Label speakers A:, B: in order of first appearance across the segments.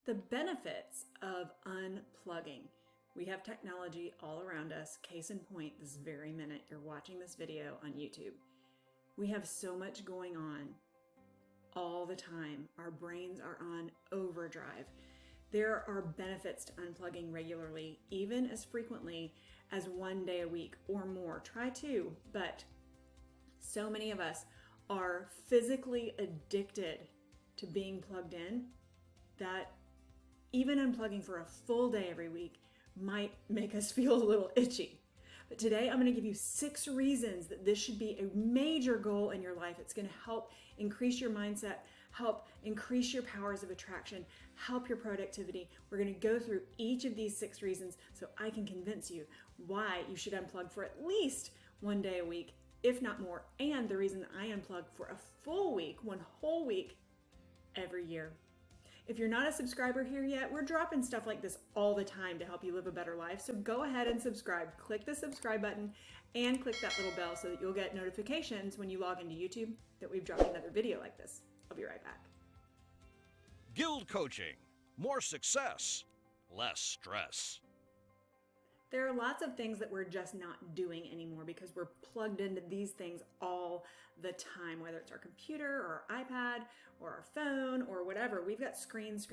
A: The benefits of unplugging. We have technology all around us. Case in point, this very minute you're watching this video on YouTube. We have so much going on all the time. Our brains are on overdrive. There are benefits to unplugging regularly, even as frequently as 1 day a week or more. Try 2, but so many of us are physically addicted to being plugged in that even unplugging for a full day every week might make us feel a little itchy. But today I'm going to give you 6 reasons that this should be a major goal in your life. It's going to help increase your mindset, help increase your powers of attraction, help your productivity. We're going to go through each of these 6 reasons so I can convince you why you should unplug for at least 1 day a week, if not more, and the reason that I unplug for a full week, 1 whole week every year. If you're not a subscriber here yet, we're dropping stuff like this all the time to help you live a better life. So go ahead and subscribe. Click the subscribe button and click that little bell so that you'll get notifications when you log into YouTube that we've dropped another video like this. I'll be right back.
B: GILD Coaching. More success, less stress.
A: There are lots of things that we're just not doing anymore because we're plugged into these things all the time, whether it's our computer or our iPad or our phone or whatever. We've got screens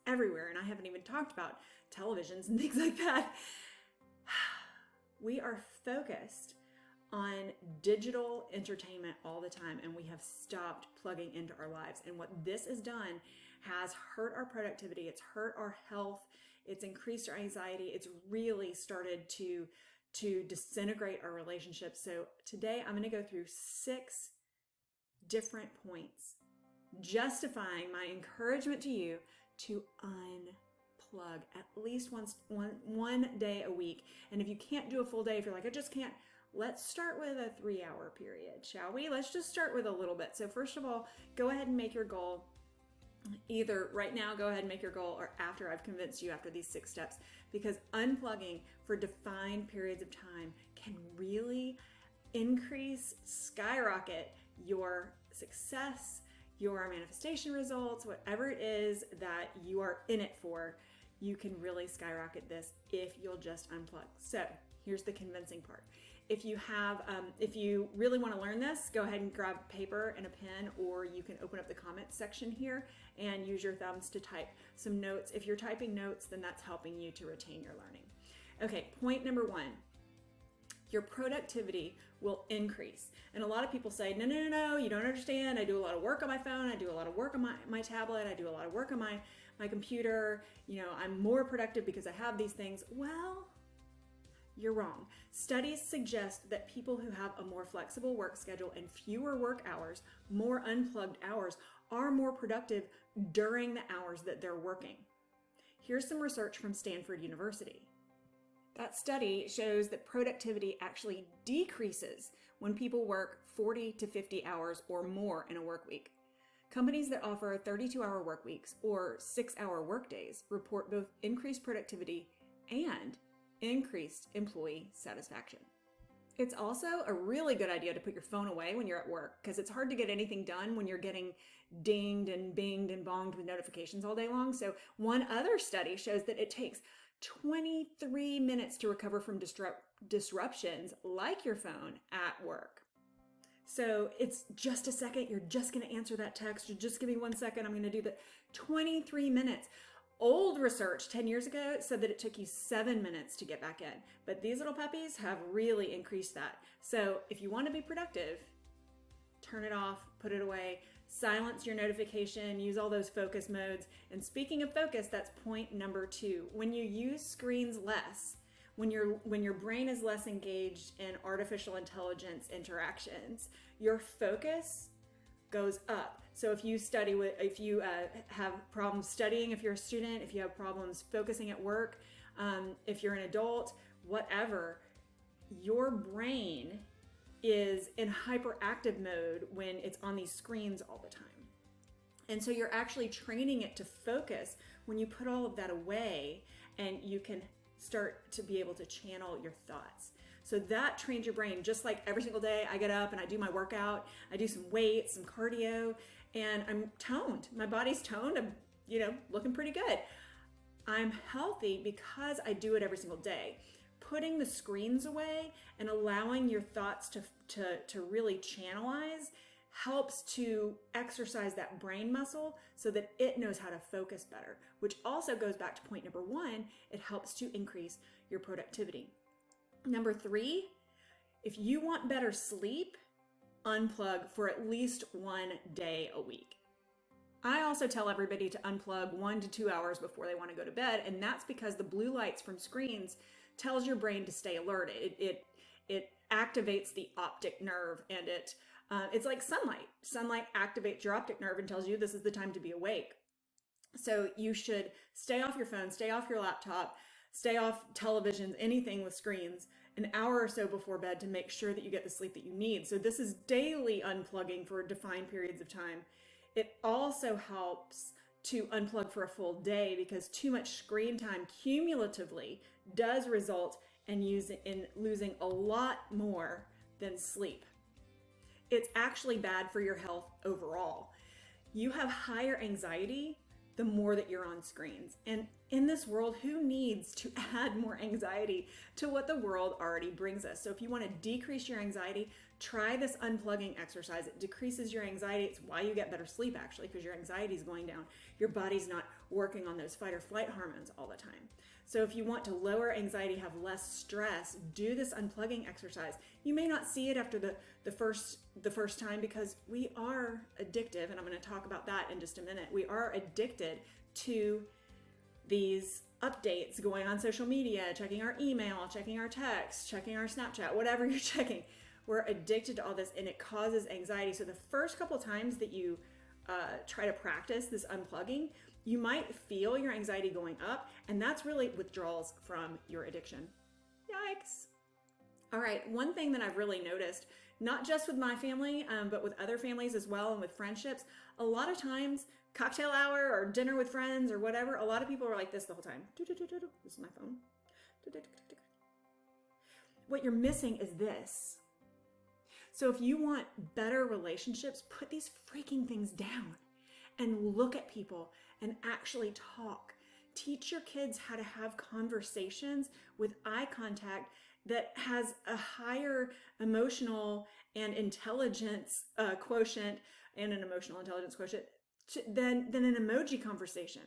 A: everywhere, and I haven't even talked about televisions and things like that. We are focused on digital entertainment all the time, and we have stopped plugging into our lives. And what this has done has hurt our productivity, it's hurt our health, it's increased our anxiety, it's really started to disintegrate our relationships. So today I'm going to go through 6 different points justifying my encouragement to you to unplug at least one day a week. And if you can't do a full day, if you're like, I just can't, let's start with a 3-hour period, shall we? Let's just start with a little bit. So first of all, go ahead and make your goal. Either right now, go ahead and make your goal, or after I've convinced you after these 6 steps, because unplugging for defined periods of time can really increase, skyrocket your success, your manifestation results, whatever it is that you are in it for. You can really skyrocket this if you'll just unplug. So here's the convincing part. If you really want to learn this, go ahead and grab paper and a pen, or you can open up the comments section here and use your thumbs to type some notes. If you're typing notes, then that's helping you to retain your learning. Okay, point number 1. Your productivity will increase. And a lot of people say, no, you don't understand. I do a lot of work on my phone. I do a lot of work on my tablet. I do a lot of work on my computer. I'm more productive because I have these things. Well, you're wrong. Studies suggest that people who have a more flexible work schedule and fewer work hours, more unplugged hours, are more productive during the hours that they're working. Here's some research from Stanford University. That study shows that productivity actually decreases when people work 40 to 50 hours or more in a work week. Companies that offer 32-hour work weeks or 6-hour work days report both increased productivity and increased employee satisfaction. It's also a really good idea to put your phone away when you're at work, because it's hard to get anything done when you're getting dinged and binged and bonged with notifications all day long. So one other study shows that it takes 23 minutes to recover from disruptions like your phone at work. So it's just a second. You're just going to answer that text. Just give me 1 second. I'm going to do that. 23 minutes. Old research 10 years ago said that it took you 7 minutes to get back in, but these little puppies have really increased that. So if you want to be productive, turn it off, put it away, silence your notification, use all those focus modes. And speaking of focus, that's point number 2. When you use screens less, when your brain is less engaged in artificial intelligence interactions, your focus goes up. So if you have problems studying, if you're a student, if you have problems focusing at work, if you're an adult, whatever, your brain is in hyperactive mode when it's on these screens all the time. And so you're actually training it to focus when you put all of that away, and you can start to be able to channel your thoughts. So that trains your brain. Just like every single day I get up and I do my workout, I do some weights, some cardio, and I'm toned. My body's toned. looking pretty good. I'm healthy because I do it every single day. Putting the screens away and allowing your thoughts to really channelize helps to exercise that brain muscle so that it knows how to focus better, which also goes back to point number 1. It helps to increase your productivity. Number 3, if you want better sleep, unplug for at least 1 day a week. I also tell everybody to unplug 1 to 2 hours before they want to go to bed, and that's because the blue lights from screens tells your brain to stay alert. It activates the optic nerve, and it's like sunlight. Sunlight activates your optic nerve and tells you this is the time to be awake. So you should stay off your phone, stay off your laptop, stay off televisions, anything with screens, an hour or so before bed to make sure that you get the sleep that you need. So this is daily unplugging for defined periods of time. It also helps to unplug for a full day because too much screen time cumulatively does result in losing a lot more than sleep. It's actually bad for your health overall. You have higher anxiety the more that you're on screens. And in this world, who needs to add more anxiety to what the world already brings us? So if you want to decrease your anxiety, try this unplugging exercise. It decreases your anxiety. It's why you get better sleep, actually, because your anxiety is going down. Your body's not working on those fight or flight hormones all the time. So if you want to lower anxiety, have less stress, do this unplugging exercise. You may not see it after the first time because we are addictive, and I'm going to talk about that in just a minute. We are addicted to these updates going on social media, checking our email, checking our text, checking our Snapchat, whatever you're checking. We're addicted to all this, and it causes anxiety. So the first couple times that you try to practice this unplugging, you might feel your anxiety going up, and that's really withdrawals from your addiction. Yikes. All right, one thing that I've really noticed, not just with my family, but with other families as well and with friendships, a lot of times, cocktail hour or dinner with friends or whatever, a lot of people are like this the whole time. This is my phone. What you're missing is this. So if you want better relationships, put these freaking things down and look at people and actually talk. Teach your kids how to have conversations with eye contact that has a higher emotional and intelligence quotient and an emotional intelligence quotient than an emoji conversation.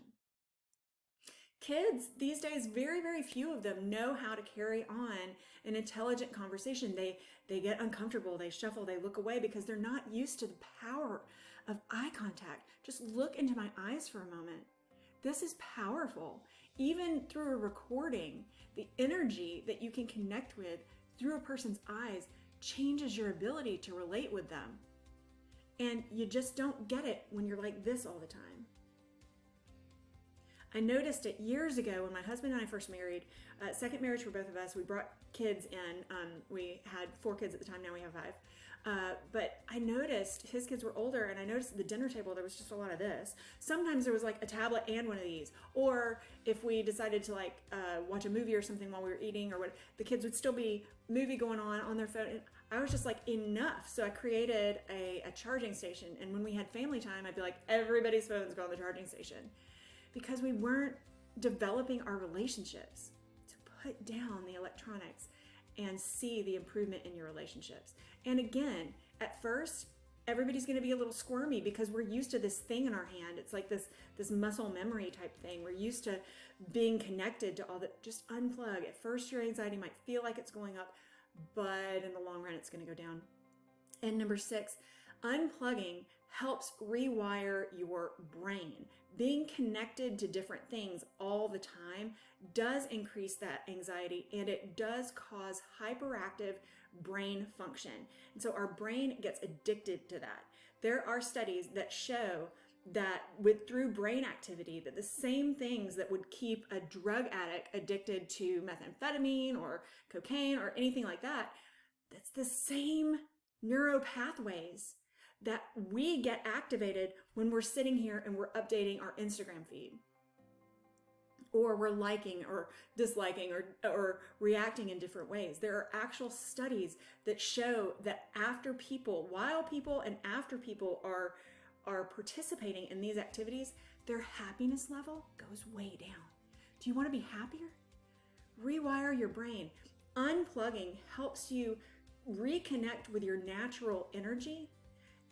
A: Kids these days, very, very few of them know how to carry on an intelligent conversation. They get uncomfortable, they shuffle, they look away because they're not used to the power of eye contact. Just look into my eyes for a moment. This is powerful. Even through a recording, the energy that you can connect with through a person's eyes changes your ability to relate with them. And you just don't get it when you're like this all the time. I noticed it years ago when my husband and I first married, second marriage for both of us. We brought kids in. We had 4 kids at the time, now we have 5. But I noticed his kids were older, and I noticed at the dinner table there was just a lot of this. Sometimes there was like a tablet and one of these. Or if we decided to watch a movie or something while we were eating, or what, the kids would still be movie going on their phone. And I was just like, enough. So I created a charging station. And when we had family time, I'd be like, everybody's phones go on the charging station. Because we weren't developing our relationships to put down the electronics and see the improvement in your relationships. And again, at first, everybody's going to be a little squirmy because we're used to this thing in our hand. It's like this muscle memory type thing. We're used to being connected to all that. Just unplug. At first, your anxiety might feel like it's going up, but in the long run, it's going to go down. And number 6, unplugging helps rewire your brain. Being connected to different things all the time does increase that anxiety, and it does cause hyperactive brain function. And so our brain gets addicted to that. There are studies that show that through brain activity, that the same things that would keep a drug addict addicted to methamphetamine or cocaine or anything like that, that's the same neuropathways that we get activated when we're sitting here and we're updating our Instagram feed, or we're liking or disliking or reacting in different ways. There are actual studies that show that while people are participating in these activities, their happiness level goes way down. Do you want to be happier? Rewire your brain. Unplugging helps you reconnect with your natural energy,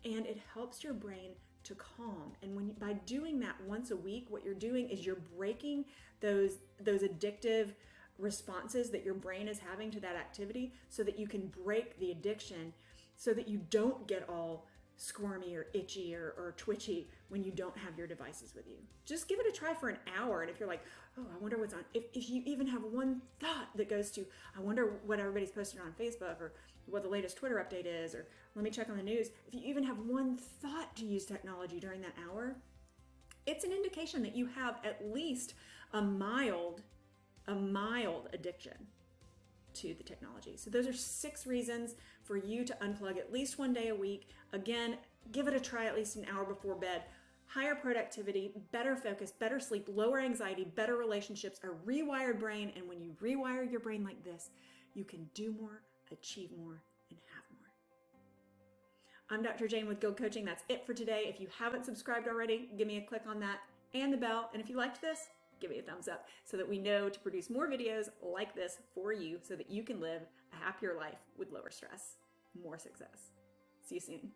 A: and it helps your brain to calm. And by doing that once a week, what you're doing is you're breaking those addictive responses that your brain is having to that activity, so that you can break the addiction, so that you don't get all squirmy or itchy or twitchy when you don't have your devices with you. Just give it a try for an hour. And if you're like, oh, I wonder what's on, if you even have one thought that goes to, I wonder what everybody's posting on Facebook, or what the latest Twitter update is, or let me check on the news. If you even have one thought to use technology during that hour, it's an indication that you have at least a mild addiction to the technology. So those are 6 reasons for you to unplug at least one day a week. Again, give it a try at least an hour before bed. Higher productivity, better focus, better sleep, lower anxiety, better relationships, a rewired brain. And when you rewire your brain like this, you can do more, achieve more, and have more. I'm Dr. Jane with GILD Coaching. That's it for today. If you haven't subscribed already, give me a click on that and the bell. And if you liked this, give me a thumbs up so that we know to produce more videos like this for you, so that you can live a happier life with lower stress, more success. See you soon.